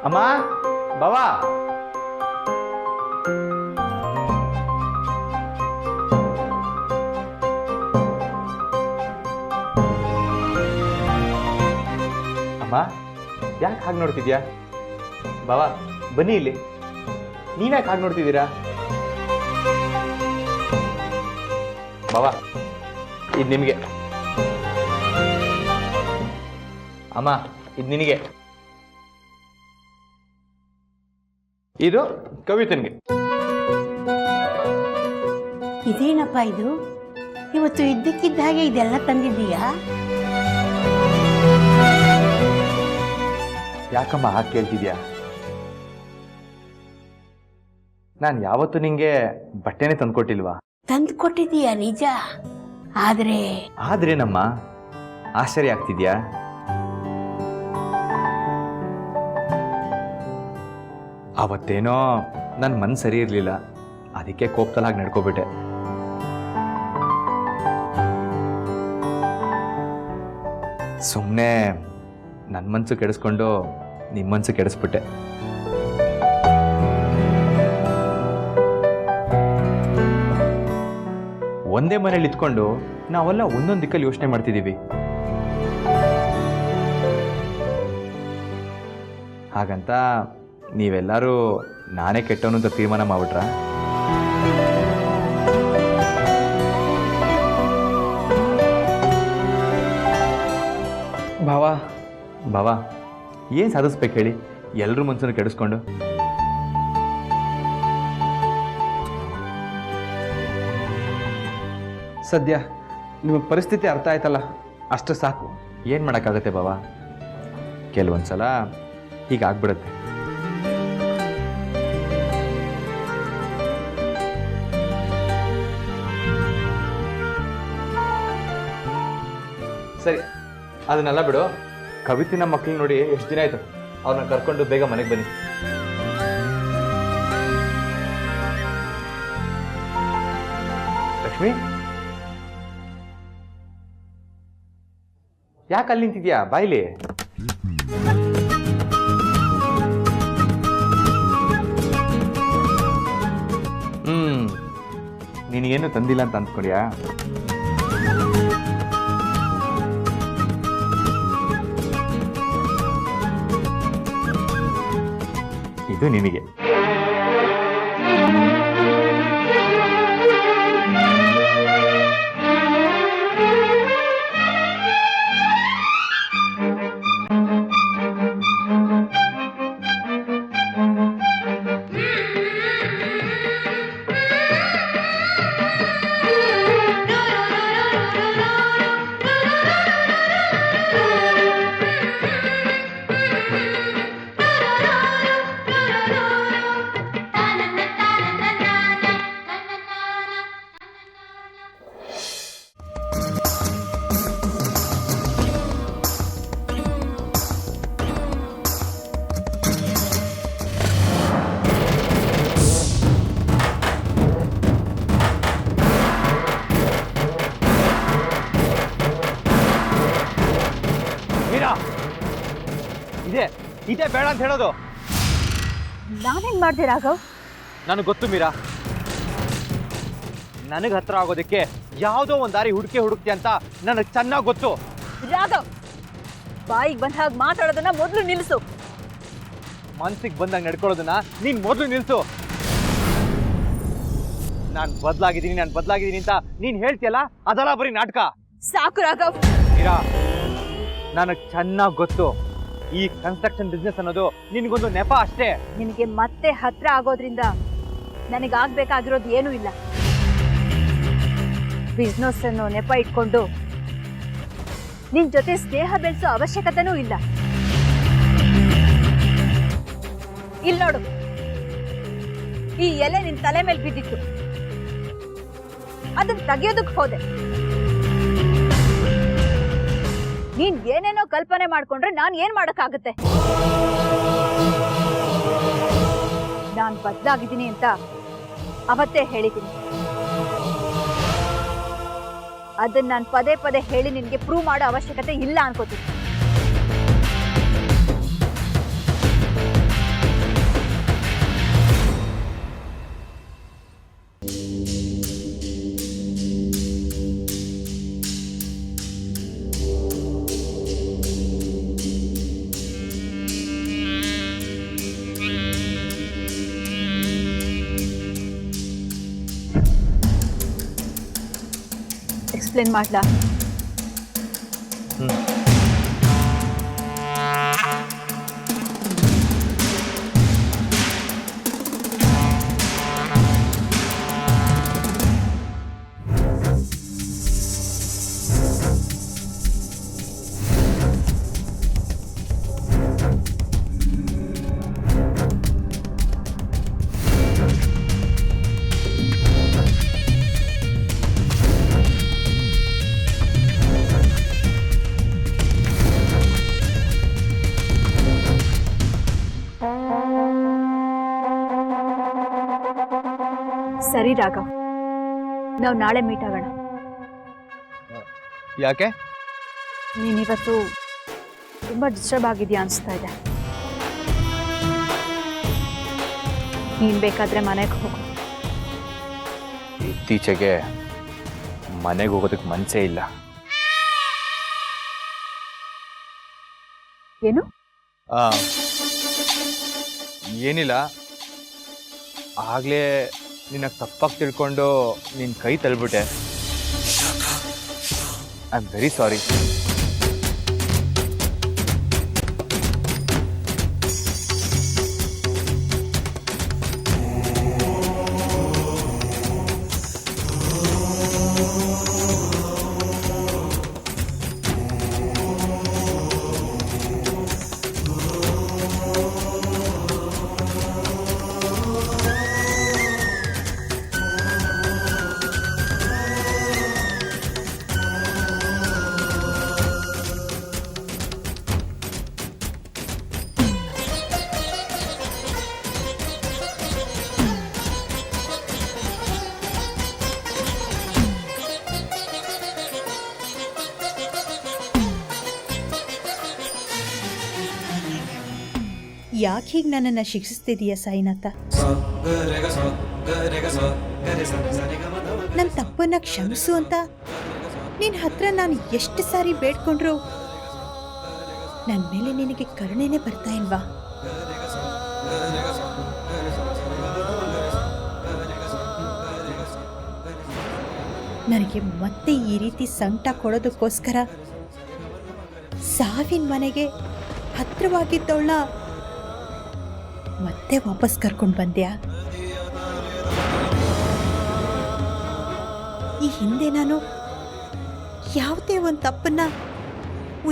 ಅಮ್ಮ ಬಾವಾ ಅಮ್ಮ ಯಾಕೆ ಹಾಗೆ ನೋಡ್ತಿದ್ಯಾ? ಬಾವಾ ಬನ್ನಿ ಇಲ್ಲಿ. ನೀವ್ಯಾಕೆ ಹಾಗೆ ನೋಡ್ತಿದ್ದೀರಾ? ಬಾವಾ ಇದು ನಿಮಗೆ. ಅಮ್ಮ ಇದು ನಿನಗೆ. ಇದು ಕವಿತನ್ಗೆ. ಇದೇನಪ್ಪ ಇದು? ಇವತ್ತು ಇದ್ದಕ್ಕಿದ್ದ ಹಾಗೆ ಇದೆಲ್ಲ ತಂದಿದ್ದೀಯಾ? ಯಾಕಮ್ಮ ಹಾಗೆ ಕೇಳ್ತಿದ್ಯಾ? ನಾನು ಯಾವತ್ತು ನಿಂಗೆ ಬಟ್ಟೆನೆ ತಂದ್ಕೊಟ್ಟಿಲ್ವಾ? ತಂದು ಕೊಟ್ಟಿದ್ದೀಯಾ ನಿಜ. ಆದ್ರೇನಮ್ಮ ಆಶ್ಚರ್ಯ ಆಗ್ತಿದ್ಯಾ? ಅವತ್ತೇನೋ ನನ್ನ ಮನಸ್ಸು ಸರಿ ಇರಲಿಲ್ಲ, ಅದಕ್ಕೆ ಕೋಪದಲ್ಲಿ ಹಾಗೆ ನಡ್ಕೊಬಿಟ್ಟೆ. ಸುಮ್ಮನೆ ನನ್ನ ಮನಸ್ಸು ಕೆಡಿಸ್ಕೊಂಡು ನಿಮ್ಮ ಮನಸ್ಸು ಕೆಡಿಸ್ಬಿಟ್ಟೆ. ಒಂದೇ ಮನೇಲಿ ಇದ್ಕೊಂಡು ನಾವೆಲ್ಲ ಒಂದೊಂದು ದಿಕ್ಕಲ್ಲಿ ಯೋಚನೆ ಮಾಡ್ತಿದ್ದೀವಿ. ಹಾಗಂತ ನೀವೆಲ್ಲರೂ ನಾನೇ ಕೆಟ್ಟವನು ಅಂತ ತೀರ್ಮಾನ ಮಾಡ್ಬಿಟ್ರ? ಬಾವಾ ಏನು ಸಾಧಿಸ್ಬೇಕು ಹೇಳಿ, ಎಲ್ಲರೂ ಮನಸ್ಸನ್ನು ಕೆಡಿಸ್ಕೊಂಡು? ಸದ್ಯ ನಿಮ್ಮ ಪರಿಸ್ಥಿತಿ ಅರ್ಥ ಆಯ್ತಲ್ಲ, ಅಷ್ಟು ಸಾಕು. ಏನು ಮಾಡೋಕ್ಕಾಗತ್ತೆ ಬಾವಾ, ಕೆಲವೊಂದ್ಸಲ ಹೀಗಾಗ್ಬಿಡುತ್ತೆ. ಸರಿ ಅದನ್ನೆಲ್ಲ ಬಿಡು. ಕವಿತಿನ ಮಕ್ಕಳು ನೋಡಿ ಎಷ್ಟು ದಿನ ಆಯ್ತು, ಅವ್ರನ್ನ ಕರ್ಕೊಂಡು ಬೇಗ ಮನೆಗೆ ಬನ್ನಿ. ಲಕ್ಷ್ಮಿ ಯಾಕೆ ಅಲ್ಲಿ ನಿಂತಿದ್ಯಾ? ಬಾಯ್ಲಿ. ನೀನೇನು ತಂದಿಲ್ಲ ಅಂತ ಅಂದ್ಕೊಂಡ್ಯಾ? ಇದು ನಿನಗೆ. ಇದೇ ಬೇಡ ಅಂತ ಹೇಳೋದು. ನಾನೇನ್ ಮಾಡ್ದೆ ರಾಘವ್? ನನಗೆ ಗೊತ್ತು ಮೀರಾ, ನನಗೆ ಹತ್ರ ಆಗೋದಕ್ಕೆ ಯಾವುದೋ ಒಂದು ದಾರಿ ಹುಡುಕ್ತಿ ಅಂತ ನನಗೆ ಚೆನ್ನಾಗಿ ಗೊತ್ತು. ರಾಘವ್, ಬಾಯಿಗೆ ಬಂದ ಹಾಗೆ ಮಾತಾಡೋದನ್ನ ಮೊದಲು ನಿಲ್ಲಿಸು. ಮನ್ಸಿಗೆ ಬಂದಾಗ ನಡ್ಕೊಳ್ಳೋದನ್ನ ನೀನ್ ಮೊದಲು ನಿಲ್ಸು. ನಾನು ಬದಲಾಗಿದ್ದೀನಿ ಅಂತ ನೀನ್ ಹೇಳ್ತೀಯಲ್ಲ, ಅದಲ್ಲ ಬರೀ ನಾಟಕ. ಸಾಕು ರಾಘವ್. ಮೀರಾ, ನನಗೆ ಚೆನ್ನಾಗಿ ಗೊತ್ತು ಈ ಕನ್ಸ್ಟ್ರಕ್ಷನ್ ಬಿಸ್ನೆಸ್ ಅನ್ನೋದು ನಿನಗೊಂದು ನೆಪ ಅಷ್ಟೇ. ನಿನಗೆ ಮತ್ತೆ ಹತ್ರ ಆಗೋದ್ರಿಂದ ನನಗಾಗ್ಬೇಕಾಗಿರೋದು ಏನೂ ಇಲ್ಲ. ಬಿಸ್ನೆಸ್ ಅನ್ನೋ ನೆಪ ಇಟ್ಕೊಂಡು ನಿನ್ ಜೊತೆ ಸ್ನೇಹ ಬೆಳೆಸೋ ಅವಶ್ಯಕತೆನೂ ಇಲ್ಲ. ಇಲ್ಲಿ ನೋಡು, ಈ ಎಲೆ ನಿನ್ ತಲೆ ಮೇಲೆ ಬಿದ್ದಿತ್ತು, ಅದನ್ನ ತೆಗೆಯೋದಕ್ಕೆ ಹೋದೆ. ನೀನ್ ಏನೇನೋ ಕಲ್ಪನೆ ಮಾಡ್ಕೊಂಡ್ರೆ ನಾನ್ ಏನ್ ಮಾಡಕ್ಕಾಗತ್ತೆ? ನಾನ್ ಬದಲಾಗಿದ್ದೀನಿ ಅಂತ ಅವತ್ತೇ ಹೇಳಿದ್ದೀನಿ. ಅದನ್ನ ನಾನು ಪದೇ ಪದೇ ಹೇಳಿ ನಿನ್ಗೆ ಪ್ರೂವ್ ಮಾಡೋ ಅವಶ್ಯಕತೆ ಇಲ್ಲ ಅನ್ಕೋತೀನಿ. ಎಕ್ಸ್ಪ್ಲೇನ್ ಮಾಡ್ಲಾ? ಸರಿ ರಾಘವ್, ನಾವು ನಾಳೆ ಮೀಟ್ ಆಗೋಣ. ಯಾಕೆ? ನೀನಿವತ್ತು ತುಂಬ ಡಿಸ್ಟರ್ಬ್ ಆಗಿದೆಯಾ ಅನಿಸ್ತಾ ಇದೆ. ನೀನು ಬೇಕಾದರೆ ಮನೆಗೆ ಹೋಗು. ಇತ್ತೀಚೆಗೆ ಮನೆಗೆ ಹೋಗೋದಕ್ಕೆ ಮನಸ್ಸೇ ಇಲ್ಲ. ಏನು? ಏನಿಲ್ಲ, ಆಗಲೇ ನಿನ್ನ ತಪ್ಪಾಗಿ ತಿಳ್ಕೊಂಡು ನಿನ್ನ ಕೈ ತಳ್ಬಿಟ್ಟೆ. I am very sorry. ಯಾಕೆ ಹೀಗೆ ನನ್ನನ್ನು ಶಿಕ್ಷಿಸ್ತಿದೀಯ ಸಾಯಿನಾಥ? ನನ್ನ ತಪ್ಪನ್ನ ಕ್ಷಮಿಸು ಅಂತ ನಿನ್ನ ಹತ್ರ ನಾನು ಎಷ್ಟು ಸಾರಿ ಬೇಡ್ಕೊಂಡ್ರು ನನ್ನ ಮೇಲೆ ನಿನಗೆ ಕರುಣೆನೇ ಬರ್ತಾ ಇಲ್ವಾ? ನನಗೆ ಮತ್ತೆ ಈ ರೀತಿ ಸಂಕಟ ಕೊಡೋದಕ್ಕೋಸ್ಕರ ಸಾವಿನ ಮನೆಗೆ ಹತ್ರವಾಗಿದ್ದವಳ ಮತ್ತೆ ವಾಪಸ್ ಕರ್ಕೊಂಡು ಬಂದ್ಯಾ? ಈ ಹಿಂದೆ ನಾನು ಯಾವುದೇ ಒಂದು ತಪ್ಪನ್ನ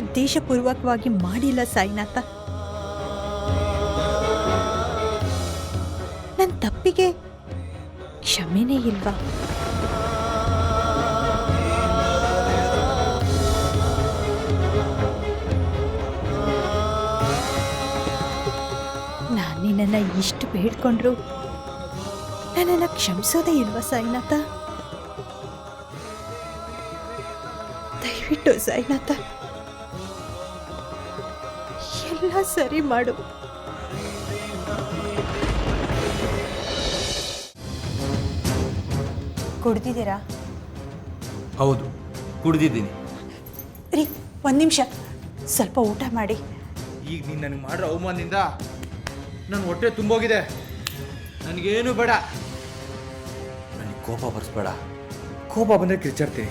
ಉದ್ದೇಶಪೂರ್ವಕವಾಗಿ ಮಾಡಿಲ್ಲ ಸಾಯಿನಾಥ. ನನ್ನ ತಪ್ಪಿಗೆ ಕ್ಷಮೆನೇ ಇಲ್ವಾ? ನಾನು ನಿನ್ನನ್ನು ಇಷ್ಟು ಬೇಡ್ಕೊಂಡ್ರು ನನ್ನನ್ನು ಕ್ಷಮಿಸೋದೇ ಇಲ್ವಾ ಸಾಯಿನಾಥ? ದಯವಿಟ್ಟು ಸಾಯಿನಾಥ ಎಲ್ಲ ಸರಿ ಮಾಡು. ಕುಡ್ದಿದ್ದೀರಾ? ಹೌದು, ಕುಡ್ದಿದ್ದೀನಿ. ರೀ, ಒಂದು ನಿಮಿಷ, ಸ್ವಲ್ಪ ಊಟ ಮಾಡಿ. ಈಗ ನೀನು ನನಗೆ ಮಾಡಿರೋ ಅವಮಾನದಿಂದ ನನ್ನ ಹೊಟ್ಟೆ ತುಂಬೋಗಿದೆ. ನನಗೇನು ಬೇಡ. ನನಗೆ ಕೋಪ ಬರ್ಸ್ಬೇಡ. ಕೋಪ ಬಂದರೆ ಕಿರ್ಚಾಡ್ತೀನಿ.